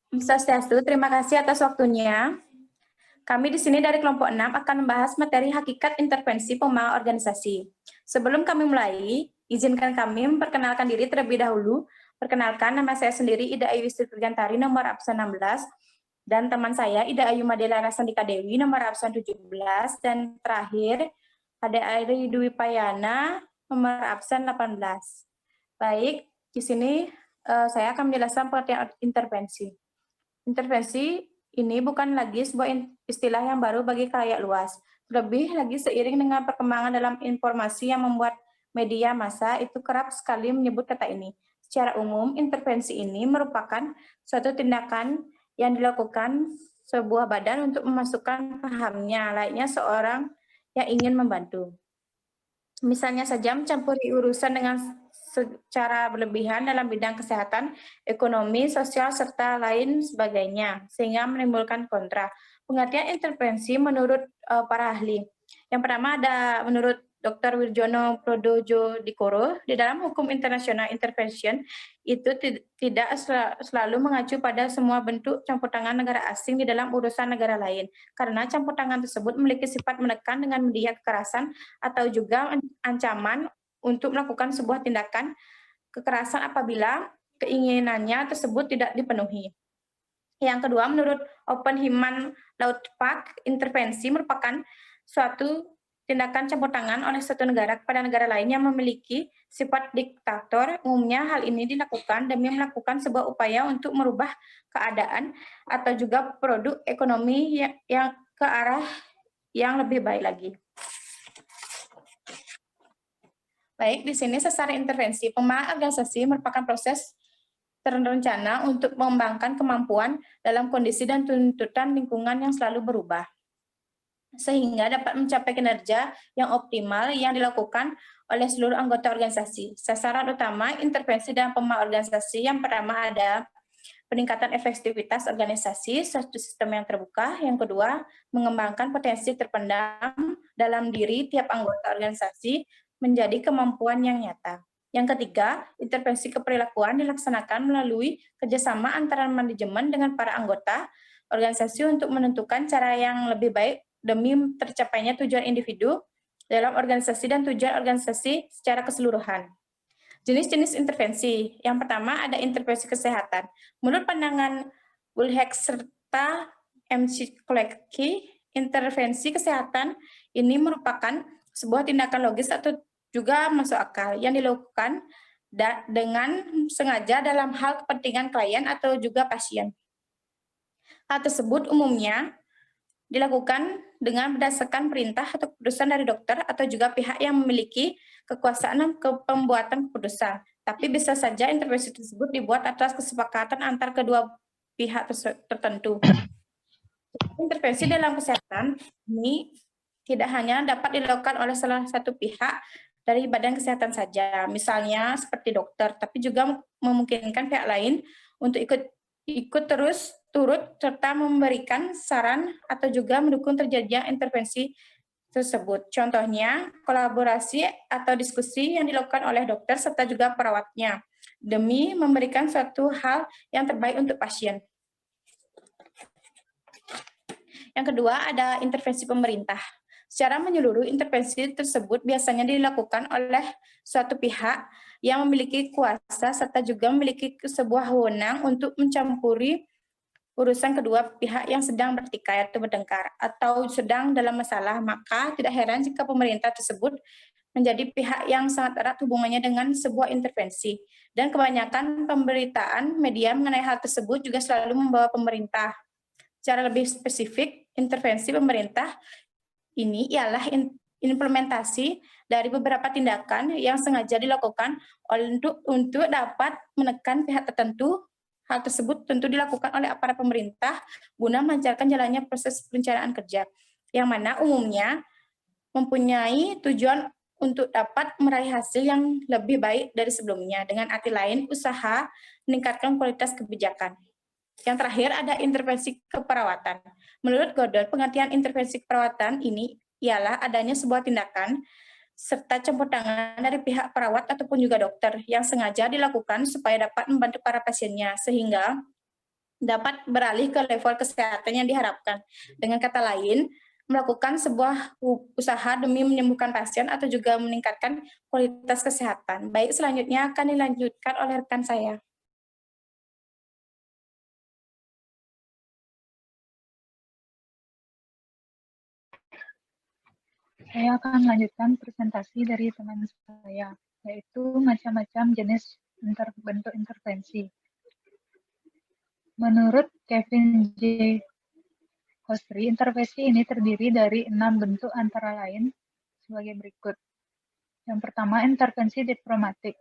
Om Swastiastu, terima kasih atas waktunya. Kami di sini dari kelompok 6 akan membahas materi hakikat intervensi pembangunan organisasi. Sebelum kami mulai, izinkan kami memperkenalkan diri terlebih dahulu. Perkenalkan, nama saya sendiri Ida Ayu Wistri Turjantari, nomor absen 16, dan teman saya Ida Ayu Madela Rasandika Dewi, nomor absen 17, dan terakhir ada Airi Dwi Payana, nomor absen 18. Baik, di sini saya akan menjelaskan pengertian intervensi. Intervensi ini bukan lagi sebuah istilah yang baru bagi khalayak luas. Terlebih lagi seiring dengan perkembangan dalam informasi yang membuat media massa itu kerap sekali menyebut kata ini. Secara umum, intervensi ini merupakan suatu tindakan yang dilakukan sebuah badan untuk memasukkan pahamnya, layaknya seorang yang ingin membantu. Misalnya saja mencampuri urusan dengan secara berlebihan dalam bidang kesehatan, ekonomi, sosial, serta lain sebagainya, sehingga menimbulkan kontra. Pengertian intervensi menurut para ahli. Yang pertama ada menurut Dr. Wirjono Prodojo Dikoro, di dalam hukum internasional intervention itu tidak selalu mengacu pada semua bentuk campur tangan negara asing di dalam urusan negara lain, karena campur tangan tersebut memiliki sifat menekan dengan media kekerasan atau juga ancaman untuk melakukan sebuah tindakan kekerasan apabila keinginannya tersebut tidak dipenuhi. Yang kedua, menurut Oppenheimer Lautpark, intervensi merupakan suatu tindakan campur tangan oleh suatu negara kepada negara lain yang memiliki sifat diktator. Umumnya hal ini dilakukan demi melakukan sebuah upaya untuk merubah keadaan atau juga produk ekonomi yang ke arah yang lebih baik lagi. Baik, di sini secara intervensi, pembangunan organisasi merupakan proses terencana untuk mengembangkan kemampuan dalam kondisi dan tuntutan lingkungan yang selalu berubah, sehingga dapat mencapai kinerja yang optimal yang dilakukan oleh seluruh anggota organisasi. Sasaran utama intervensi dalam pembangunan organisasi yang pertama ada peningkatan efektivitas organisasi, satu sistem yang terbuka. Yang kedua, mengembangkan potensi terpendam dalam diri tiap anggota organisasi menjadi kemampuan yang nyata. Yang ketiga, intervensi keperilakuan dilaksanakan melalui kerjasama antara manajemen dengan para anggota organisasi untuk menentukan cara yang lebih baik demi tercapainya tujuan individu dalam organisasi dan tujuan organisasi secara keseluruhan. Jenis-jenis intervensi. Yang pertama ada intervensi kesehatan. Menurut pandangan Woolheck serta MC Kolecki, intervensi kesehatan ini merupakan sebuah tindakan logis atau juga masuk akal yang dilakukan dengan sengaja dalam hal kepentingan klien atau juga pasien. Hal tersebut umumnya dilakukan dengan berdasarkan perintah atau keputusan dari dokter atau juga pihak yang memiliki kekuasaan pembuatan keputusan. Tapi bisa saja intervensi tersebut dibuat atas kesepakatan antar kedua pihak tertentu. Intervensi dalam kesehatan ini tidak hanya dapat dilakukan oleh salah satu pihak dari badan kesehatan saja, misalnya seperti dokter, tapi juga memungkinkan pihak lain untuk ikut turut serta memberikan saran atau juga mendukung terjadinya intervensi tersebut. Contohnya, kolaborasi atau diskusi yang dilakukan oleh dokter serta juga perawatnya demi memberikan suatu hal yang terbaik untuk pasien. Yang kedua, ada intervensi pemerintah. Secara menyeluruh, intervensi tersebut biasanya dilakukan oleh suatu pihak yang memiliki kuasa serta juga memiliki sebuah wewenang untuk mencampuri urusan kedua pihak yang sedang bertikai atau bertengkar atau sedang dalam masalah. Maka tidak heran jika pemerintah tersebut menjadi pihak yang sangat erat hubungannya dengan sebuah intervensi. Dan kebanyakan pemberitaan media mengenai hal tersebut juga selalu membawa pemerintah. Secara lebih spesifik, intervensi pemerintah ini ialah implementasi dari beberapa tindakan yang sengaja dilakukan untuk dapat menekan pihak tertentu. Hal tersebut tentu dilakukan oleh aparat pemerintah guna melancarkan jalannya proses perencanaan kerja, yang mana umumnya mempunyai tujuan untuk dapat meraih hasil yang lebih baik dari sebelumnya. Dengan arti lain, usaha meningkatkan kualitas kebijakan. Yang terakhir ada intervensi keperawatan. Menurut Godot, pengertian intervensi keperawatan ini ialah adanya sebuah tindakan serta campur tangan dari pihak perawat ataupun juga dokter yang sengaja dilakukan supaya dapat membantu para pasiennya, sehingga dapat beralih ke level kesehatan yang diharapkan. Dengan kata lain, melakukan sebuah usaha demi menyembuhkan pasien atau juga meningkatkan kualitas kesehatan. Baik, selanjutnya akan dilanjutkan oleh rekan saya. Saya akan melanjutkan presentasi dari teman saya, yaitu macam-macam jenis bentuk intervensi. Menurut Kevin J. Hostry, intervensi ini terdiri dari 6 bentuk antara lain sebagai berikut. Yang pertama, intervensi diplomatik,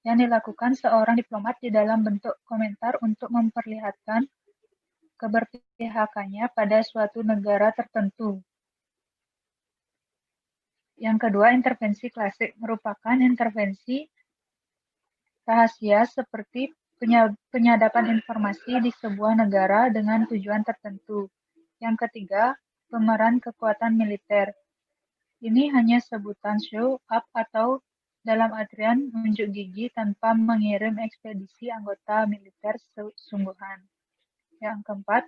yang dilakukan seorang diplomat di dalam bentuk komentar untuk memperlihatkan keberpihakannya pada suatu negara tertentu. Yang kedua, intervensi klasik merupakan intervensi rahasia seperti penyadapan informasi di sebuah negara dengan tujuan tertentu. Yang ketiga, pemeran kekuatan militer. Ini hanya sebutan show up atau dalam artian unjuk gigi tanpa mengirim ekspedisi anggota militer sungguhan. Yang keempat,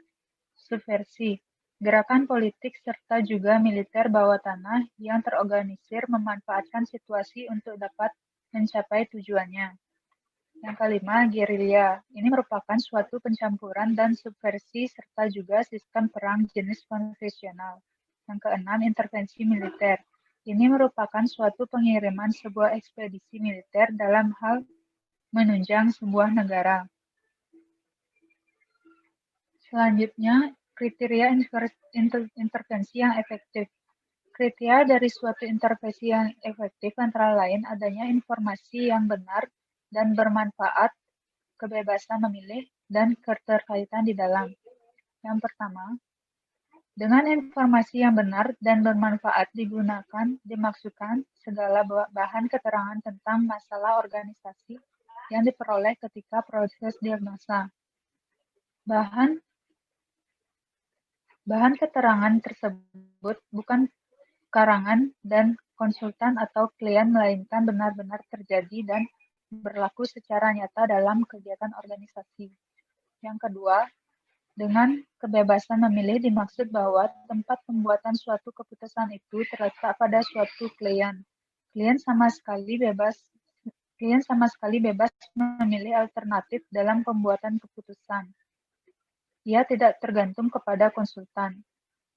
subversi. Gerakan politik serta juga militer bawah tanah yang terorganisir memanfaatkan situasi untuk dapat mencapai tujuannya. Yang kelima, gerilya. Ini merupakan suatu pencampuran dan subversi serta juga sistem perang jenis konvensional. Yang keenam, intervensi militer. Ini merupakan suatu pengiriman sebuah ekspedisi militer dalam hal menunjang sebuah negara. Selanjutnya, kriteria intervensi yang efektif. Kriteria dari suatu intervensi yang efektif antara lain adanya informasi yang benar dan bermanfaat, kebebasan memilih, dan keterkaitan di dalam. Yang pertama, dengan informasi yang benar dan bermanfaat dimaksudkan segala bahan keterangan tentang masalah organisasi yang diperoleh ketika proses diagnosa. Bahan keterangan tersebut bukan karangan dan konsultan atau klien, melainkan benar-benar terjadi dan berlaku secara nyata dalam kegiatan organisasi. Yang kedua, dengan kebebasan memilih dimaksud bahwa tempat pembuatan suatu keputusan itu terletak pada suatu klien. Klien sama sekali bebas memilih alternatif dalam pembuatan keputusan. Ia tidak tergantung kepada konsultan.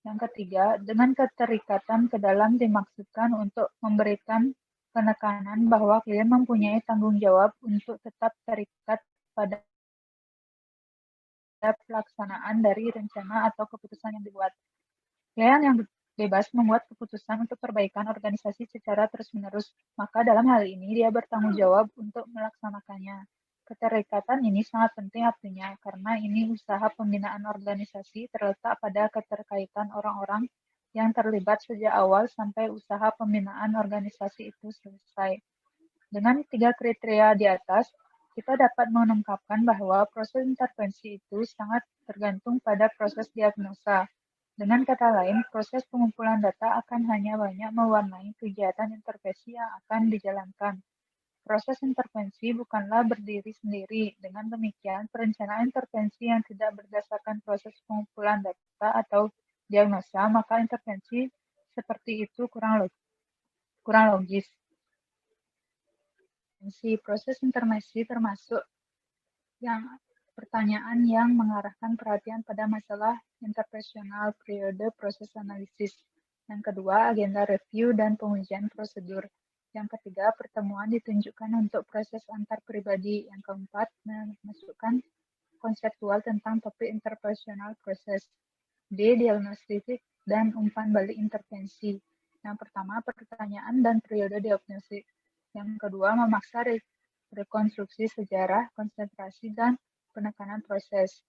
Yang ketiga, dengan keterikatan ke dalam dimaksudkan untuk memberikan penekanan bahwa klien mempunyai tanggung jawab untuk tetap terikat pada pelaksanaan dari rencana atau keputusan yang dibuat. Klien yang bebas membuat keputusan untuk perbaikan organisasi secara terus-menerus, maka dalam hal ini dia bertanggung jawab untuk melaksanakannya. Keterikatan ini sangat penting artinya, karena ini usaha pembinaan organisasi terletak pada keterkaitan orang-orang yang terlibat sejak awal sampai usaha pembinaan organisasi itu selesai. Dengan 3 kriteria di atas, kita dapat mengungkapkan bahwa proses intervensi itu sangat tergantung pada proses diagnosa. Dengan kata lain, proses pengumpulan data akan hanya banyak mewarnai kegiatan intervensi yang akan dijalankan. Proses intervensi bukanlah berdiri sendiri. Dengan demikian, perencanaan intervensi yang tidak berdasarkan proses pengumpulan data atau diagnosa, maka intervensi seperti itu kurang logis. Proses intervensi termasuk pertanyaan yang mengarahkan perhatian pada masalah intervensional periode proses analisis. Yang kedua, agenda review dan pengujian prosedur. Yang ketiga, pertemuan ditunjukkan untuk proses antar pribadi. Yang keempat, memasukkan konseptual tentang topik interpersonal proses. D, diagnostik dan umpan balik intervensi. Yang pertama, pertanyaan dan periode diagnosis. Yang kedua, memaksa rekonstruksi sejarah, konsentrasi, dan penekanan proses.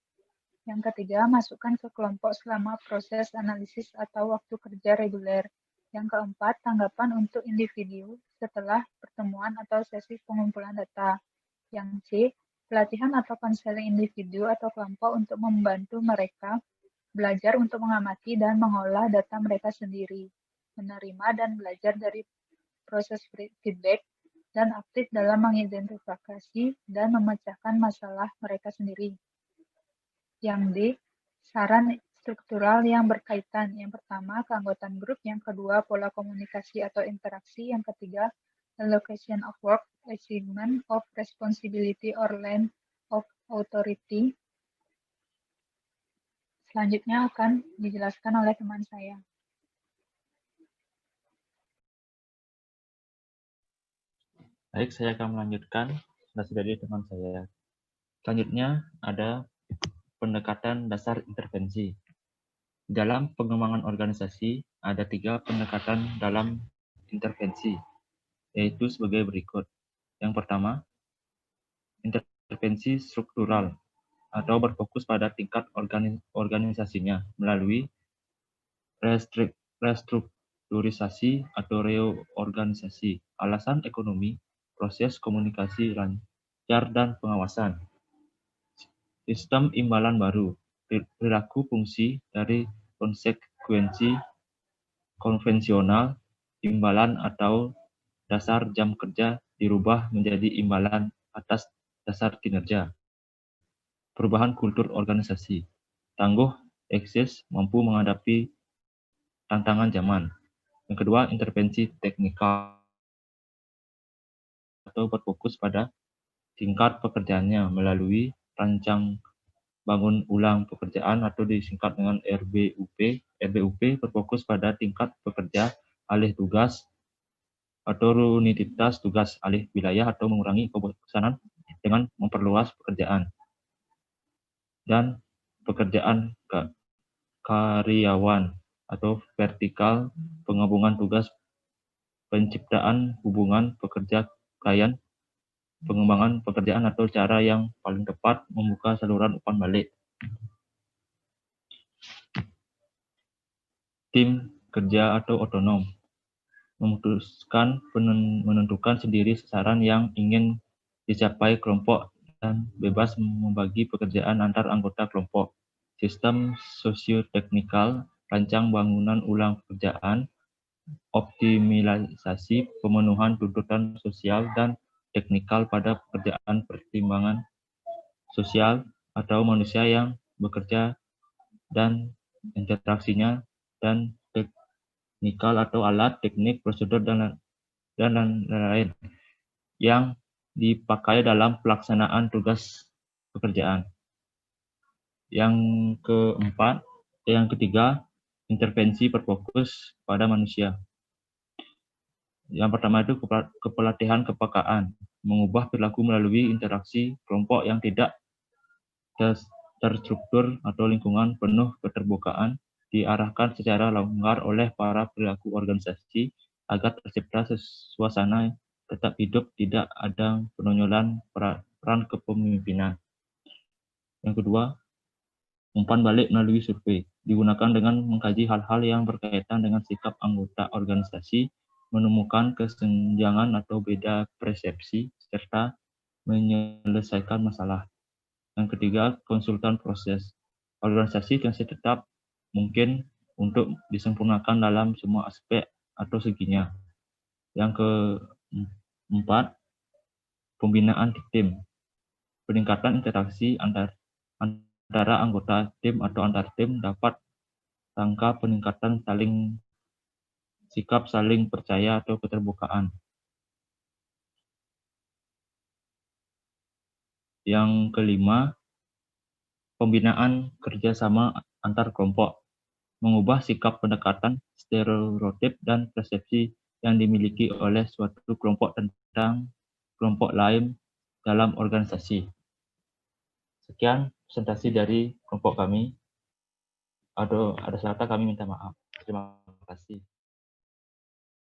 Yang ketiga, masukkan ke kelompok selama proses analisis atau waktu kerja reguler. Yang keempat, tanggapan untuk individu setelah pertemuan atau sesi pengumpulan data. Yang C, pelatihan atau konseling individu atau kelompok untuk membantu mereka belajar untuk mengamati dan mengolah data mereka sendiri, menerima dan belajar dari proses feedback, dan aktif dalam mengidentifikasi dan memecahkan masalah mereka sendiri. Yang D, saran struktural yang berkaitan. Yang pertama, keanggotaan grup. Yang kedua, pola komunikasi atau interaksi. Yang ketiga, allocation of work, assignment of responsibility or line of authority. Selanjutnya akan dijelaskan oleh teman saya. Baik, saya akan melanjutkan dari teman saya. Selanjutnya ada pendekatan dasar intervensi. Dalam pengembangan organisasi, ada 3 pendekatan dalam intervensi, yaitu sebagai berikut. Yang pertama, intervensi struktural atau berfokus pada tingkat organisasinya melalui restrukturisasi atau reorganisasi, alasan ekonomi, proses komunikasi lancar dan pengawasan. Sistem imbalan baru, perilaku fungsi dari konsekuensi konvensional, imbalan atau dasar jam kerja dirubah menjadi imbalan atas dasar kinerja. Perubahan kultur organisasi, tangguh, eksis, mampu menghadapi tantangan zaman. Yang kedua, intervensi teknikal atau berfokus pada tingkat pekerjaannya melalui rancang bangun ulang pekerjaan atau disingkat dengan RBUP. RBUP berfokus pada tingkat pekerja, alih tugas atau rutinitas tugas, alih wilayah atau mengurangi kebosanan dengan memperluas pekerjaan. Dan pekerjaan karyawan atau vertikal, penggabungan tugas, penciptaan hubungan pekerja klien, pengembangan pekerjaan atau cara yang paling tepat membuka saluran umpan balik. Tim kerja atau otonom memutuskan menentukan sendiri sasaran yang ingin dicapai kelompok dan bebas membagi pekerjaan antar anggota kelompok. Sistem sosioteknikal, rancang bangunan ulang pekerjaan, optimalisasi pemenuhan tuntutan sosial dan teknikal pada pekerjaan pertimbangan sosial atau manusia yang bekerja dan interaksinya, dan teknikal atau alat, teknik, prosedur, dan lain-lain yang dipakai dalam pelaksanaan tugas pekerjaan. Yang ketiga, intervensi berfokus pada manusia. Yang pertama itu kepelatihan kepekaan, mengubah perilaku melalui interaksi kelompok yang tidak terstruktur atau lingkungan penuh keterbukaan, diarahkan secara longgar oleh para pelaku organisasi agar tercipta suasana tetap hidup, tidak ada penonjolan peran kepemimpinan. Yang kedua, umpan balik melalui survei, digunakan dengan mengkaji hal-hal yang berkaitan dengan sikap anggota organisasi, menemukan kesenjangan atau beda persepsi, serta menyelesaikan masalah. Yang ketiga, konsultan proses. Organisasi masih tetap mungkin untuk disempurnakan dalam semua aspek atau seginya. Yang keempat, pembinaan tim. Peningkatan interaksi antara anggota tim atau antar tim dapat rangka peningkatan sikap saling percaya atau keterbukaan. Yang kelima, pembinaan kerjasama antar kelompok, mengubah sikap pendekatan, stereotip, dan persepsi yang dimiliki oleh suatu kelompok tentang kelompok lain dalam organisasi. Sekian presentasi dari kelompok kami. Ada salah kami minta maaf. Terima kasih.